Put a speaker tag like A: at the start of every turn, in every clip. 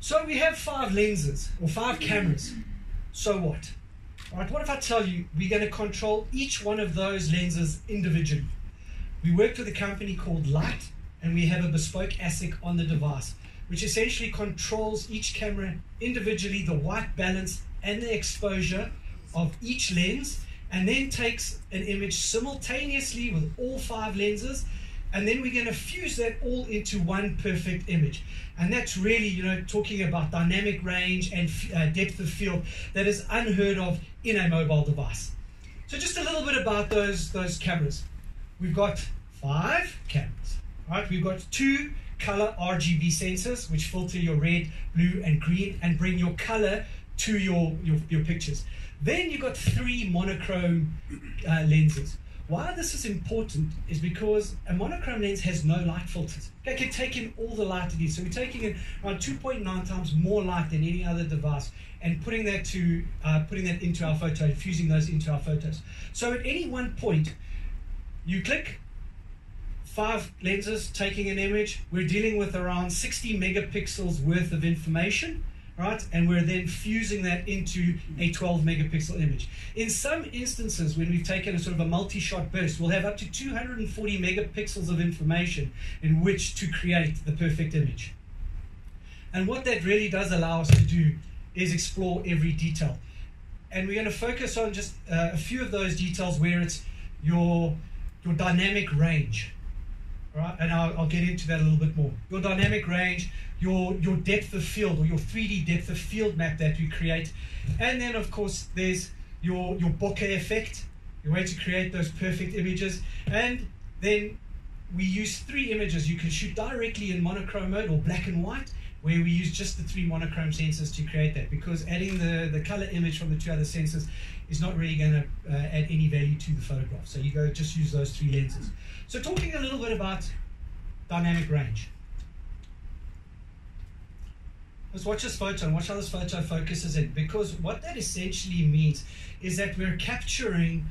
A: So we have 5 lenses, or 5 cameras. So what? All right, what if I tell you we're going to control each one of those lenses individually? We worked with a company called Light, and we have a bespoke ASIC on the device, which essentially controls each camera individually, the white balance and the exposure of each lens, and then takes an image simultaneously with all 5 lenses, and then we're going to fuse that all into one perfect image. And that's really, you know, talking about dynamic range and depth of field that is unheard of in a mobile device. So just a little bit about those cameras. We've got 5 cameras, right? We've got 2 color RGB sensors, which filter your red, blue, and green and bring your color to your pictures. Then you've got 3 monochrome lenses. Why this is important is because a monochrome lens has no light filters. It can take in all the light it needs. So we're taking in around 2.9 times more light than any other device and putting that into our photo and fusing those into our photos. So at any one point, you click, 5 lenses taking an image. We're dealing with around 60 megapixels worth of information. Right? And we're then fusing that into a 12 megapixel image. In some instances, when we've taken a sort of a multi-shot burst, we'll have up to 240 megapixels of information in which to create the perfect image. And what that really does allow us to do is explore every detail. And we're going to focus on just a few of those details where it's your dynamic range. Right? And I'll get into that a little bit more. Your dynamic range, your depth of field, or your 3D depth of field map that we create. And then, of course, there's your bokeh effect, your way to create those perfect images. And then we use 3 images. You can shoot directly in monochrome mode or black and white, where we use just the 3 monochrome sensors to create that, because adding the color image from the 2 other sensors is not really going to add any value to the photograph. So you just use those 3 lenses. So talking a little bit about dynamic range. Let's watch this photo and watch how this photo focuses in, because what that essentially means is that we're capturing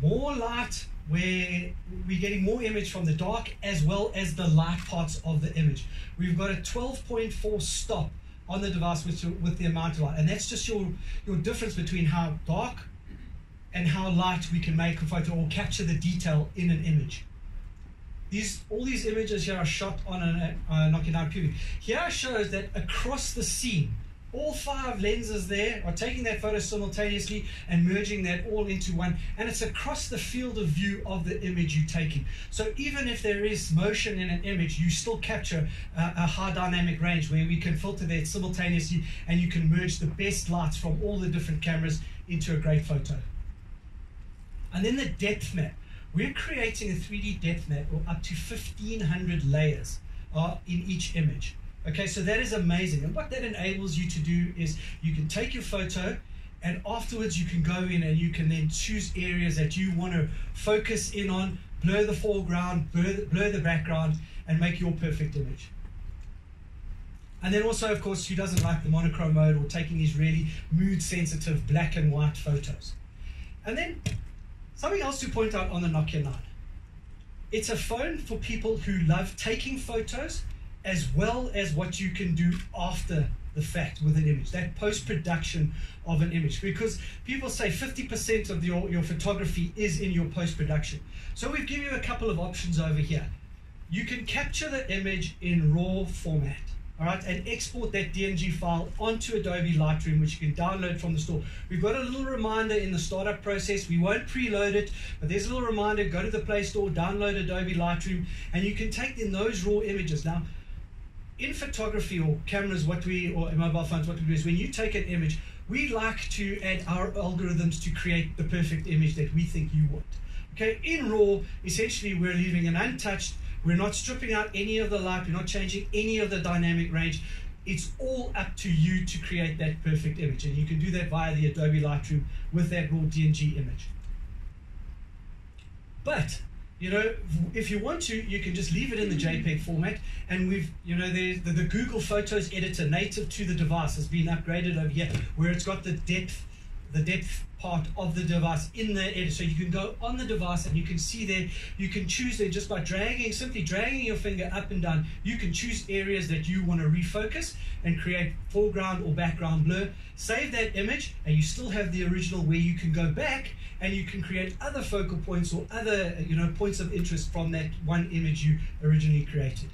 A: more light, where we're getting more image from the dark as well as the light parts of the image. We've got a 12.4 stop on the device with the amount of light, and that's just your difference between how dark and how light we can make a photo or capture the detail in an image. All these images here are shot on a Nokia PureView. Here shows that across the scene, all 5 lenses there are taking that photo simultaneously and merging that all into one, and it's across the field of view of the image you're taking. So even if there is motion in an image, you still capture a high dynamic range where we can filter that simultaneously, and you can merge the best lights from all the different cameras into a great photo. And then the depth map. We're creating a 3D depth map of up to 1,500 layers in each image. Okay, so that is amazing. And what that enables you to do is you can take your photo, and afterwards you can go in and you can then choose areas that you want to focus in on, blur the foreground, blur the background, and make your perfect image. And then also, of course, who doesn't like the monochrome mode or taking these really mood-sensitive black and white photos? And then something else to point out on the Nokia 9. It's a phone for people who love taking photos as well as what you can do after the fact with an image, that post-production of an image. Because people say 50% of your photography is in your post-production. So we've given you a couple of options over here. You can capture the image in RAW format, all right, and export that DNG file onto Adobe Lightroom, which you can download from the store. We've got a little reminder in the startup process. We won't preload it, but there's a little reminder. Go to the Play Store, download Adobe Lightroom, and you can take in those raw images. Now, in photography or cameras, or mobile phones, what we do is when you take an image, we like to add our algorithms to create the perfect image that we think you want. Okay, in RAW, essentially we're leaving it untouched. We're not stripping out any of the light. We're not changing any of the dynamic range. It's all up to you to create that perfect image. And you can do that via the Adobe Lightroom with that raw DNG image. But, you know, if you want to, you can just leave it in the JPEG format. And we've, you know, the Google Photos editor native to the device has been upgraded over here, where it's got the depth the depth part of the device in the editor. So you can go on the device and you can see there, you can choose there just by simply dragging your finger up and down, you can choose areas that you want to refocus and create foreground or background blur. Save that image and you still have the original where you can go back and you can create other focal points or other points of interest from that one image you originally created.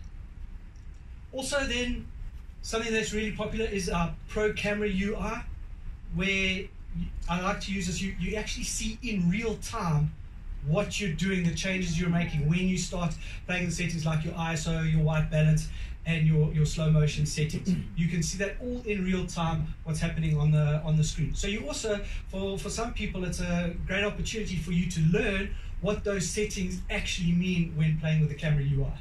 A: Also then, something that's really popular is our Pro Camera UI, where I like to use this. You actually see in real time what you're doing, the changes you're making when you start playing the settings like your ISO, your white balance, and your slow motion settings. You can see that all in real time, what's happening on the screen. So you also, for some people, it's a great opportunity for you to learn what those settings actually mean when playing with the camera UI.